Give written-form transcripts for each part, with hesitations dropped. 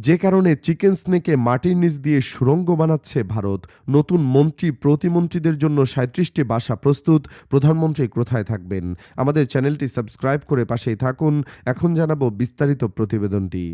যে কারণে চিকেন স্নেকে মাটির নিচ দিয়ে সুড়ঙ্গ বানাচ্ছে ভারত। নতুন মন্ত্রী প্রতিমন্ত্রীদের জন্য ৩৭টি বাসা প্রস্তুত। প্রধানমন্ত্রী কোথায় থাকবেন? আমাদের চ্যানেলটি সাবস্ক্রাইব করে পাশেই থাকুন। এখন জানাবো বিস্তারিত প্রতিবেদনটি।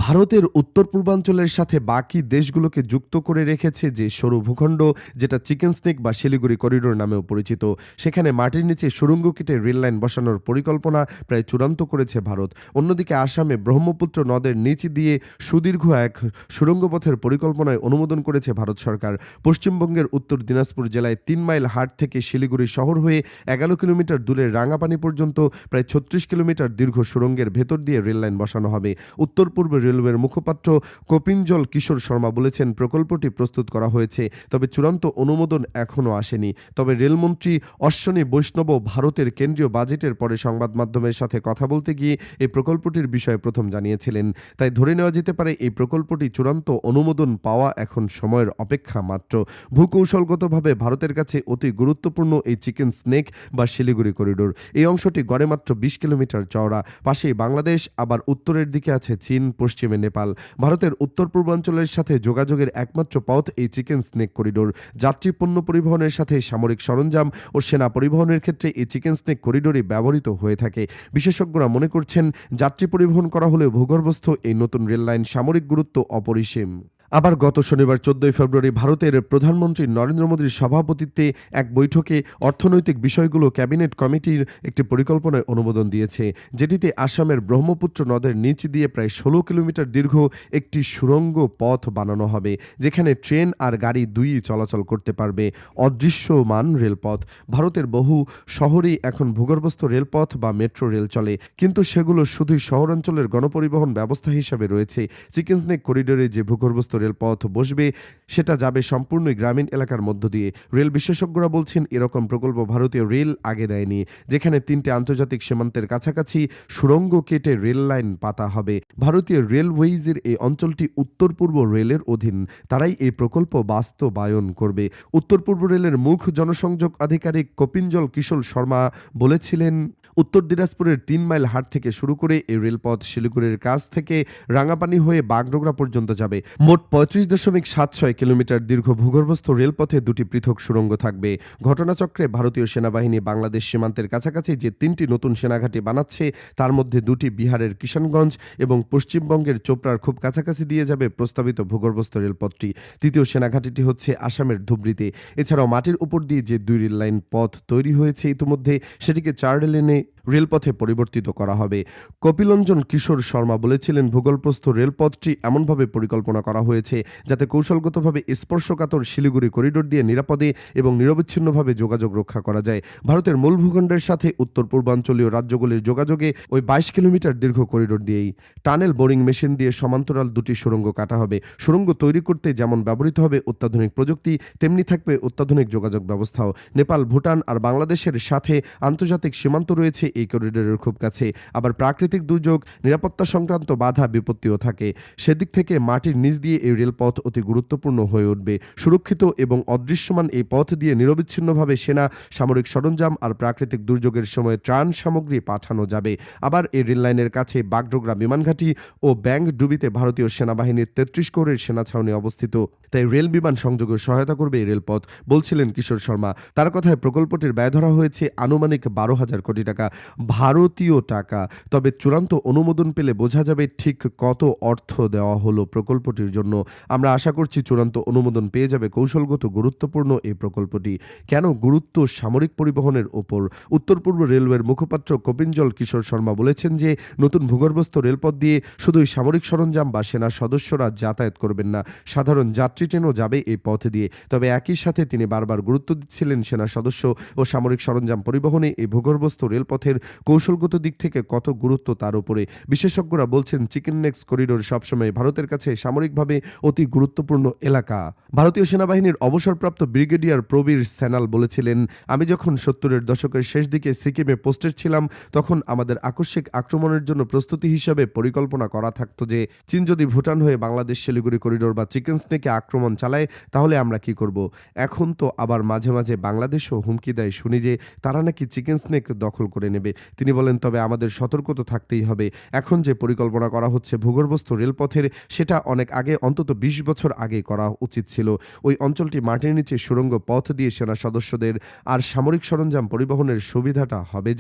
ভারতের উত্তর পূর্বাঞ্চলের সাথে বাকি দেশগুলোকে যুক্ত করে রেখেছে যে সরু ভূখণ্ড, যেটা চিকেন স্নেক বা শিলিগুড়ি করিডোর নামেও পরিচিত, সেখানে মাটির নিচে সুড়ঙ্গ কেটে রেললাইন বসানোর পরিকল্পনা প্রায় চূড়ান্ত করেছে ভারত। অন্যদিকে আসামে ব্রহ্মপুত্র নদের নিচ দিয়ে সুদীর্ঘ এক সুড়ঙ্গপথের পরিকল্পনায় অনুমোদন করেছে ভারত সরকার। পশ্চিমবঙ্গের উত্তর দিনাজপুর জেলায় ৩ মাইল হাট থেকে শিলিগুড়ি শহর হয়ে ১১ কিলোমিটার দূরে রাঙাপানি পর্যন্ত প্রায় ৩৬ কিলোমিটার দীর্ঘ সুড়ঙ্গের ভেতর দিয়ে রেললাইন বসানো হবে। উত্তর পূর্ব রেলওয়ের মুখপাত্র কপিঞ্জল কিশোর শর্মা বলেছেন, প্রকল্পটি প্রস্তুত করা হয়েছে, তবে চূড়ান্ত অনুমোদন এখনও আসেনি। তবে রেলমন্ত্রী অশ্বিনী বৈষ্ণব ভারতের কেন্দ্রীয় বাজেটের পরে সংবাদ মাধ্যমের সাথে কথা বলতে গিয়ে এই প্রকল্পটির বিষয়ে প্রথম জানিয়েছিলেন। তাই ধরে নেওয়া যেতে পারে এই প্রকল্পটি চূড়ান্ত অনুমোদন পাওয়া এখন সময়ের অপেক্ষা মাত্র। ভূকৌশলগতভাবে ভারতের কাছে অতি গুরুত্বপূর্ণ এই চিকেন স্নেক বা শিলিগুড়ি করিডোর। এই অংশটি গড়ে মাত্র ২০ কিলোমিটার চওড়া। পাশেই বাংলাদেশ, আবার উত্তরের দিকে আছে চীন, পশ্চিমে নেপাল। ভারতের উত্তর পূর্বাঞ্চলের সাথে যোগাযোগের একমাত্র পথ এই চিকেন স্নেক করিডোর। যাত্রী পণ্য পরিবহনের সাথে সামরিক সরঞ্জাম ও সেনা পরিবহনের ক্ষেত্রে এই চিকেন স্নেক করিডোরই ব্যবহৃত হয়ে থাকে। বিশেষজ্ঞরা মনে করছেন, যাত্রী পরিবহন করা হলেও ভূগর্ভস্থ এই নতুন রেললাইন সামরিক গুরুত্ব অপরিসীম। আবার গত শনিবার ১৪ ফেব্রুয়ারি ভারতের প্রধানমন্ত্রী নরেন্দ্র মোদীর সভাপতিত্বে এক বৈঠকে অর্থনৈতিক বিষয়গুলো ক্যাবিনেট কমিটির একটি পরিকল্পনায় অনুমোদন দিয়েছে, যেটিতে আসামের ব্রহ্মপুত্র নদের নিচ দিয়ে প্রায় ১৬ কিলোমিটার দীর্ঘ একটি সুড়ঙ্গ পথ বানানো হবে, যেখানে ট্রেন আর গাড়ি দুইই চলাচল করতে পারবে। অদৃশ্যমান রেলপথ। ভারতের বহু শহরেই এখন ভূগর্ভস্থ রেলপথ বা মেট্রো রেল চলে, কিন্তু সেগুলো শুধুই শহরাঞ্চলের গণপরিবহন ব্যবস্থা হিসাবে রয়েছে। চিকেন স্নেক করিডোরে যে ভূগর্ভস্থ রেলপথ বসবে, সেটা যাবে সম্পূর্ণ গ্রামীণ এলাকার মধ্য দিয়ে। রেল বিশেষজ্ঞরা বলছেন, এরকম প্রকল্প ভারতীয় রেল আগে দেয়নি, যেখানে ৩টে আন্তর্জাতিক সীমান্তের কাছাকাছি সুড়ঙ্গ কেটে রেল লাইন পাতা হবে। ভারতীয় রেলওয়েজের এই অঞ্চলটি উত্তর পূর্ব রেলের অধীন, তারাই এই প্রকল্প বাস্তবায়ন করবে। উত্তর পূর্ব রেলের মুখ জনসংযোগ আধিকারিক কপিঞ্জল কিশোর শর্মা বলেছিলেন, উত্তর দিনাজপুরের ৩ মাইল হাট থেকে শুরু করে এই রেলপথ শিলিগুড়ির কাছ থেকে রাঙাপানি হয়ে বাগডোগরা পর্যন্ত যাবে। মোট ৩৫.৭৬ কিলোমিটার দীর্ঘ ভূগর্ভস্থ রেলপথে দুটি পৃথক সুড়ঙ্গ থাকবে। ঘটনাচক্রে ভারতীয় সেনাবাহিনী বাংলাদেশ সীমান্তের কাছাকাছি যে ৩টি নতুন সেনাঘাঁটি বানাচ্ছে, তার মধ্যে দুটি বিহারের কিষানগঞ্জ এবং পশ্চিমবঙ্গের চোপড়ার খুব কাছাকাছি দিয়ে যাবে প্রস্তাবিত ভূগর্ভস্থ রেলপথটি। তৃতীয় সেনাঘাঁটিটি হচ্ছে আসামের ধুবড়িতে। এছাড়াও মাটির উপর দিয়ে যে ২ রেল লাইন পথ তৈরি হয়েছে ইতিমধ্যে, সেটিকে ৪ লেনে রেলপথে পরিবর্তিত করা হবে। কপিলঞ্জন কিশোর শর্মা বলেছিলেন, ভূগর্ভস্থ রেলপথটি এমনভাবে পরিকল্পনা করা হয়েছে যাতে কৌশলগতভাবে স্পর্শকাতর শিলিগুড়ি করিডোর দিয়ে নিরাপদে এবং নিরবিচ্ছিন্নভাবে যোগাযোগ রক্ষা করা যায়। ভারতের মূল ভূখণ্ডের সাথে উত্তর পূর্বাঞ্চলীয় রাজ্যগুলির যোগাযোগে ওই ২২ কিলোমিটার দীর্ঘ করিডোর দিয়েই টানেল বোরিং মেশিন দিয়ে সমান্তরাল দুটি সুড়ঙ্গ কাটা হবে। সুড়ঙ্গ তৈরি করতে যেমন ব্যবহৃত হবে অত্যাধুনিক প্রযুক্তি, তেমনি থাকবে অত্যাধুনিক যোগাযোগ ব্যবস্থাও। নেপাল, ভুটান আর বাংলাদেশের সাথে আন্তর্জাতিক সীমান্ত রয়েছে এই করিডোরের খুব কাছে। আবার প্রাকৃতিক দুর্যোগ, নিরাপত্তা সংক্রান্ত বাধা বিপত্তিও থাকে। সেদিক থেকে মাটির নিচ দিয়ে এই রেলপথ অতি গুরুত্বপূর্ণ হয়ে উঠবে। সুরক্ষিত এবং অদৃশ্যমান এই পথ দিয়ে নিরবিচ্ছিন্নভাবে সেনা, সামরিক সরঞ্জাম আর প্রাকৃতিক দুর্যোগের সময় ত্রাণ সামগ্রী পাঠানো যাবে। আবার এই রেললাইনের কাছে বাগডোগরা বিমানঘাঁটি ও ব্যাংডুবিতে ভারতীয় সেনাবাহিনীর ৩৩ কোরের সেনা ছাউনি অবস্থিত, তাই রেল বিমান সংযোগে সহায়তা করবে এই রেলপথ, বলছিলেন কিশোর শর্মা। তার কথায় প্রকল্পটির ব্যয় ধরা হয়েছে আনুমানিক ১২,০০০ কোটি টাকা, ভারতীয় টাকা। তবে চূড়ান্ত অনুমোদন পেলে বোঝা যাবে ঠিক কত অর্থ দেওয়া হলো প্রকল্পটির জন্য। আমরা আশা করছি চূড়ান্ত অনুমোদন পেয়ে যাবে কৌশলগত গুরুত্বপূর্ণ এই প্রকল্পটি। কেন গুরুত্ব সামরিক পরিবহনের ওপর? উত্তর পূর্ব রেলওয়ের মুখপাত্র কপিঞ্জল কিশোর শর্মা বলেছেন যে, নতুন ভূগর্ভস্থ রেলপথ দিয়ে শুধুই সামরিক সরঞ্জাম বা সেনা সদস্যরা যাতায়াত করবেন না, সাধারণ যাত্রী ট্রেনও যাবে এই পথ দিয়ে। তবে একই সাথে তিনি বারবার গুরুত্ব দিচ্ছিলেন সেনা সদস্য ও সামরিক সরঞ্জাম পরিবহনে এই ভূগর্ভস্থ রেলপথের কৌশলগত দিক থেকে কত গুরুত্ব তার উপরে। বিশেষজ্ঞরা বলছেন, চিকেন নেক্স করিডোর সবসময় ভারতের কাছে সামরিকভাবে অতি গুরুত্বপূর্ণ এলাকা। ভারতীয় সেনাবাহিনীর অবসরপ্রাপ্ত ব্রিগেডিয়ার প্রবীর স্যানাল বলেছিলেন, আমি যখন ৭০-এর দশকের শেষ দিকে সিকিমে পোস্টেড ছিলাম, তখন আমাদের আকস্মিক আক্রমণের জন্য প্রস্তুতি হিসাবে পরিকল্পনা করা থাকতো যে, চীন যদি ভুটান হয়ে বাংলাদেশ শিলিগুড়ি করিডোর বা চিকেন স্নেকে আক্রমণ চালায়, তাহলে আমরা কি করব। এখন তো আবার মাঝে মাঝে বাংলাদেশও হুমকি দেয় শুনি যে, তারা নাকি চিকেন স্নেক দখল করে নেবে। নেবে। তিনি বলেন, তবে আমাদের সতর্ক তো থাকতেই হবে। এখন যে পরিকল্পনা করা হচ্ছে ভূগর্ভস্থ রেলপথের, সেটা অনেক আগে, অন্তত ২০ বছর আগে করা উচিত ছিল। ওই অঞ্চলটি মাটির নিচে সুড়ঙ্গ পথ দিয়ে সেনা সদস্যদের আর সামরিক সরঞ্জাম পরিবহনের সুবিধাটা হবে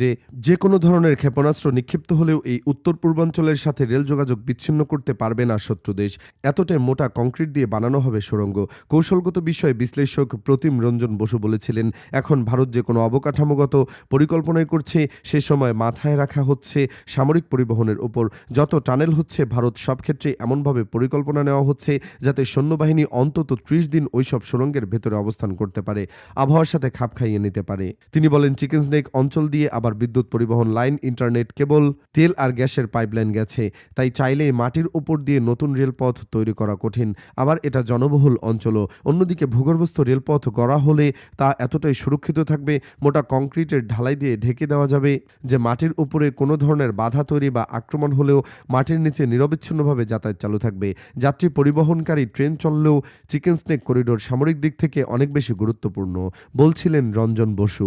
যে কোনো ধরনের ক্ষেপণাস্ত্র নিক্ষিপ্ত হলেও এই উত্তর পূর্বাঞ্চলের সাথে রেল যোগাযোগ বিচ্ছিন্ন করতে পারবে না শত্রু দেশ। এতটাই মোটা কংক্রিট দিয়ে বানানো হবে সুড়ঙ্গ। কৌশলগত বিষয়ে বিশ্লেষক প্রতিম রঞ্জন বসু বলেছিলেন, এখন ভারত যে কোনো অবকাঠামোগত পরিকল্পনাই করছে, সে সময় মাথায় রাখা হচ্ছে সামরিক পরিবহনের উপর। যত টানেল হচ্ছে, ভারত সব ক্ষেত্রে এমনভাবে পরিকল্পনা নেওয়া হচ্ছে যাতে সৈন্যবাহিনী অন্তত ৩০ দিন ওইসব সুড়ঙ্গের ভেতরে অবস্থান করতে পারে, আবহাওয়ার সাথে খাপ খাইয়ে নিতে পারে। তিনি বলেন, চিকেন স্নেক অঞ্চল দিয়ে আবার বিদ্যুৎ পরিবহন লাইন, ইন্টারনেট কেবল, তেল আর গ্যাসের পাইপলাইন গেছে, তাই চাইলেই মাটির উপর দিয়ে নতুন রেলপথ তৈরি করা কঠিন। আবার এটা জনবহুল অঞ্চলও। অন্যদিকে ভূগর্ভস্থ রেলপথ গড়া হলে তা এতটাই সুরক্ষিত থাকবে, মোটা কংক্রিটের ঢালাই দিয়ে ঢেকে দেওয়া যাবে যে মাটির উপরে কোনো ধরনের বাধা তৈরি বা আক্রমণ হলেও মাটির নিচে নিরবিচ্ছিন্নভাবে যাতায়াত চালু থাকবে। যাত্রী পরিবহনকারী ট্রেন চললেও চিকেন স্নেক করিডোর সামরিক দিক থেকে অনেক বেশি গুরুত্বপূর্ণ, বলছিলেন রঞ্জন বসু।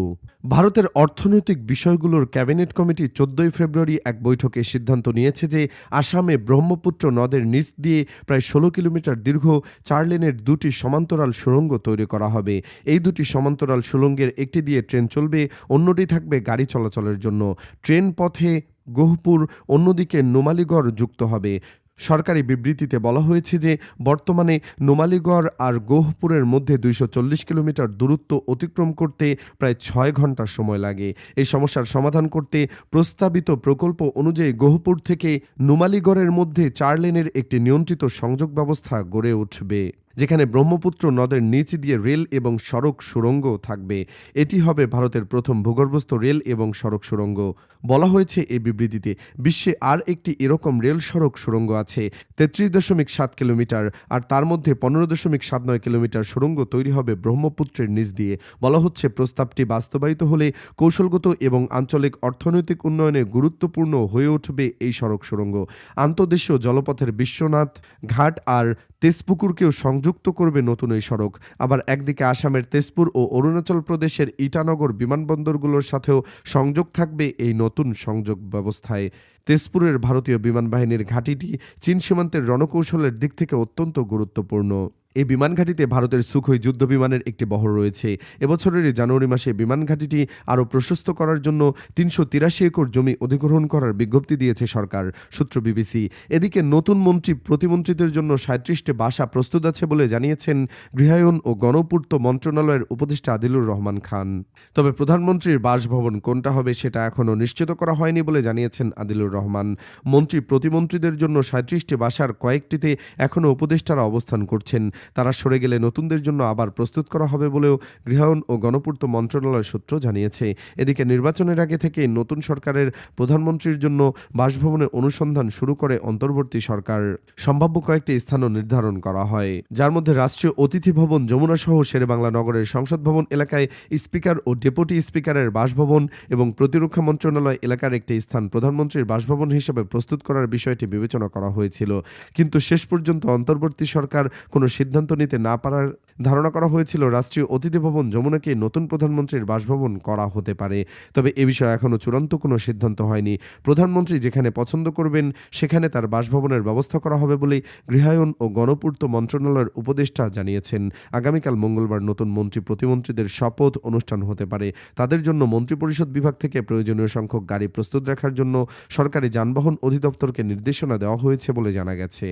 ভারতের অর্থনৈতিক বিষয়গুলোর ক্যাবিনেট কমিটি 14 ফেব্রুয়ারি এক বৈঠকে সিদ্ধান্ত নিয়েছে যে আসামে ব্রহ্মপুত্র নদের নিচ দিয়ে প্রায় 16 কিলোমিটার দীর্ঘ 4 লেনের 2টি সমান্তরাল সুড়ঙ্গ তৈরি করা হবে। এই 2টি সমান্তরাল সুড়ঙ্গের একটি দিয়ে ট্রেন চলবে, অন্যটি থাকবে গাড়ি চলাচলের জন্য। ট্রেন পথে গহপুর, অন্যদিকে নুমালীগড় যুক্ত হবে। সরকারি বিবৃতিতে বলা হয়েছে যে বর্তমানে নুমালীগড় আর গহপুরের মধ্যে 240 কিলোমিটার দূরত্ব অতিক্রম করতে প্রায় 6 ঘন্টা সময় লাগে। এই সমস্যার সমাধান করতে প্রস্তাবিত প্রকল্প অনুযায়ী গহপুর থেকে নুমালীগড়ের মধ্যে 4 লেনের একটি নিয়ন্ত্রিত সংযোগ ব্যবস্থা গড়ে উঠবে, যেখানে ব্রহ্মপুত্র নদের নিচ দিয়ে রেল এবং সড়ক সুড়ঙ্গ থাকবে। এটি হবে ভারতের প্রথম ভূগর্ভস্থ রেল এবং সড়ক সুড়ঙ্গ। বলা হয়েছে এই বিবৃতিতে, বিশ্বে আর একটি এরকম রেল সড়ক সুড়ঙ্গ আছে 33.7 কিলোমিটার, আর তার মধ্যে 15.79 কিলোমিটার সুড়ঙ্গ তৈরি হবে ব্রহ্মপুত্রের নিচ দিয়ে। বলা হচ্ছে, প্রস্তাবটি বাস্তবায়িত হলে কৌশলগত এবং আঞ্চলিক অর্থনৈতিক উন্নয়নে গুরুত্বপূর্ণ হয়ে উঠবে এই সড়ক সুড়ঙ্গ। আন্তঃদেশীয় জলপথের বিশ্বনাথ ঘাট আর তেজপুকুরকেও সংযুক্ত করবে নতুন এই সড়ক। আবার একদিকে আসামের তেজপুর ও অরুণাচল প্রদেশের ইটানগর বিমানবন্দরগুলোর সাথেও সংযোগ থাকবে এই নতুন সংযোগ ব্যবস্থায়। তেজপুরের ভারতীয় বিমান বাহিনীর ঘাঁটিটি চীন সীমান্তের রণকৌশলের দিক থেকে অত্যন্ত গুরুত্বপূর্ণ। এই বিমান ঘাঁটিতে ভারতের সুখোই যুদ্ধ বিমানের একটি বহর রয়েছে। এবছরের জানুয়ারি মাসে বিমান ঘাঁটিটি আরও প্রশস্ত করার জন্য 383 একর জমি অধিগ্রহণ করার বিজ্ঞপ্তি দিয়েছে সরকার, সূত্র বিবিসি। এদিকে নতুন মন্ত্রী প্রতিমন্ত্রীদের জন্য 37টি বাসা প্রস্তুত আছে বলে জানিয়েছেন গৃহায়ন ও গণপূর্ত মন্ত্রণালয়ের উপদেষ্টা আদিলুর রহমান খান। তবে প্রধানমন্ত্রীর বাসভবন কোনটা হবে সেটা এখনও নিশ্চিত করা হয়নি বলে জানিয়েছেন আদিলুর রহমান। মন্ত্রী প্রতিমন্ত্রীদের জন্য 37টি বাসার কয়েকটিতে এখনও উপদেষ্টারা অবস্থান করছেন। তারা সরে গেলে নতুনদের জন্য আবার প্রস্তুত করা হবে বলেও গৃহায়ন ও গণপূর্ত মন্ত্রণালয় সূত্র জানিয়েছে। এদিকে নির্বাচনের আগে থেকে নতুন সরকারের প্রধানমন্ত্রীর জন্য বাসভবনের অনুসন্ধান শুরু করে অন্তর্বর্তী সরকার। সম্ভাব্য কয়েকটি স্থানও নির্ধারণ করা হয়, যার মধ্যে রাষ্ট্রীয় অতিথি ভবন যমুনা সহ শেরেবাংলা নগরের সংসদ ভবন এলাকায় স্পিকার ও ডেপুটি স্পিকারের বাসভবন এবং প্রতিরক্ষা মন্ত্রণালয় এলাকার একটি স্থান প্রধানমন্ত্রীর বাসভবন হিসেবে প্রস্তুত করার বিষয়টি বিবেচনা করা হয়েছিল। কিন্তু শেষ পর্যন্ত অন্তর্বর্তী সরকার কোনো সিদ্ধান্ত নিতে না পারার ধারণা করা হয়েছিল রাষ্ট্রীয় অতিথি ভবন যমুনাকে নতুন প্রধানমন্ত্রীর বাসভবন করা হতে পারে। তবে এ বিষয়ে এখনও চূড়ান্ত কোনো সিদ্ধান্ত হয়নি। প্রধানমন্ত্রী যেখানে পছন্দ করবেন সেখানে তার বাসভবনের ব্যবস্থা করা হবে বলে গৃহায়ন ও গণপূর্ত মন্ত্রণালয়ের উপদেষ্টা জানিয়েছেন। আগামীকাল মঙ্গলবার নতুন মন্ত্রী প্রতিমন্ত্রীদের শপথ অনুষ্ঠান হতে পারে। তাদের জন্য মন্ত্রিপরিষদ বিভাগ থেকে প্রয়োজনীয় সংখ্যক গাড়ি প্রস্তুত রাখার জন্য সরকারি যানবাহন অধিদপ্তরকে নির্দেশনা দেওয়া হয়েছে বলে জানা গেছে।